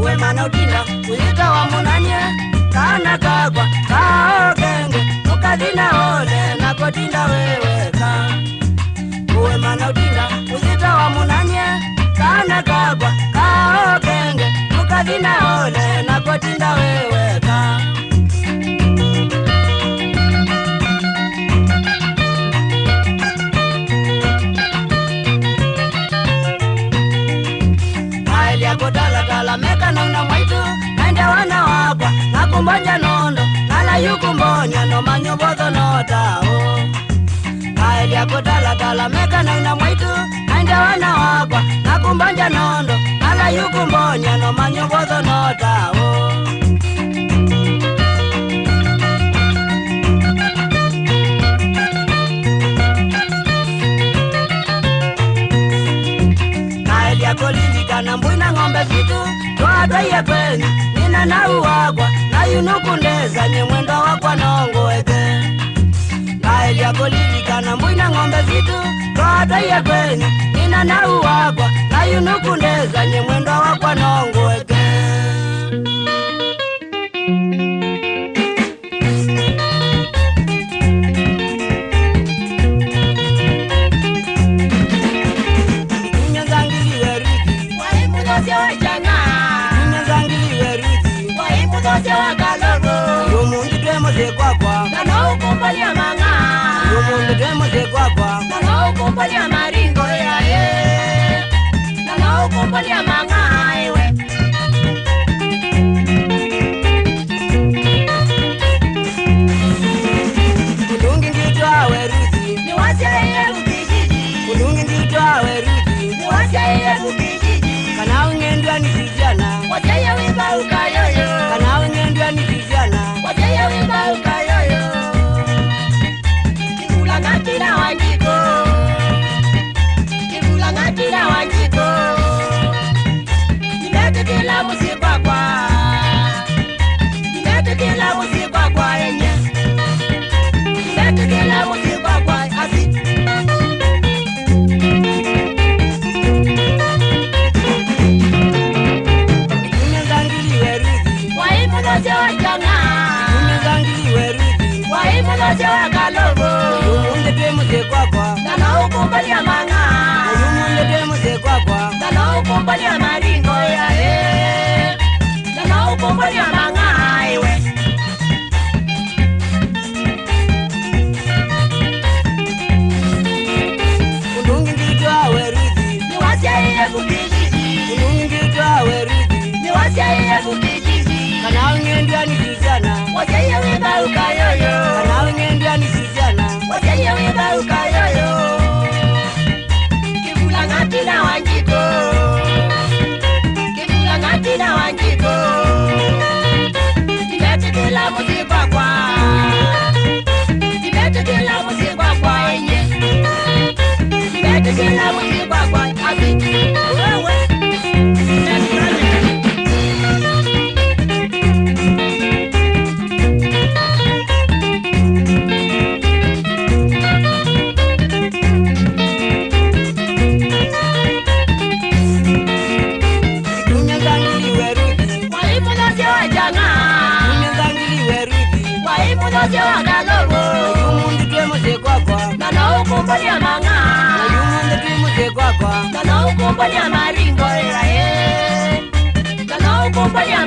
Uwe manaudina kuyita wa munanye kana kagwa kaogenge ukadina ole nakodinda wewe ka. Uwe manaudina kuyita wa munanye kana kagwa kaogenge ukadina ole nakodinda wewe ka. Kodala meka na una mwaitu nende wana wakwa nakumbanja nondo nala yukumbonya no manyobozo notao. Kaelia kodala meka na una mwaitu nende wana wakwa nakumbanja nondo nala yukumbonya no manyobozo notao. Kolilika mbwina ng'ombe vitu toadwa yepeni nina na uwagwa na yunukundeza nye mwendo wakwa nongoeke. Kaelia kolilika mbwina ng'ombe vitu toadwa yepeni nina na uwagwa na yunukundeza nye mwendo wakwa nongoeke. Yumundi demo de kwakwa Nano ukumbalia manga Yumundi demo de kwakwa Nano ukumbalia maringo ya Nano ukumbalia manga ewe Kudungi ngitwa weruzi Niwasya ye mukijiji Kudungi ngitwa weruzi Niwasya ye mukijiji Kana ungendwa ni vijana Wasya ye wimba ukayoyo Kana ungendwa ni vijana Wasya ye wimba ukayoyo Kivula ngatira wanjiko Kivula ngatira wanjiko Nimetekela musikwa kwa Nimetekela musikwa kwa enye Nimetekela musikwa kwa asi Unyezangili weruzi Waimunoze wachanga Unyezangili weruzi Waimunoze wakalobo Yumundi demo de kwakwa Nano ukumbalia manga Yumundi demo de kwakwa Nano ukumbalia maringo ya Nano ukumbalia manga ewe Kudungi ngitwa weruzi Niwasya ye mukijiji Kudungi ngitwa weruzi Niwasya ye mukijiji Kana ungendwa ni vijana Wasya ye wimba ukayoyo Kana ungendwa ni vijana Wasya ye wimba ukayoyo Kivula ngatira wanjiko Kivula ngatira wanjiko Nimetekela musikwa kwa Nimetekela musikwa kwa enye Nimetekela musikwa kwa asi Wewe Unyezangili weruzi Waimunoze wachanga Unyezangili weruzi Waimunoze wakalobo Yumundi demo de kwakwa Nano ukumbalia manga Yumundi demo de kwakwa Nano ukumbalia maringo ya Nano ukumbalia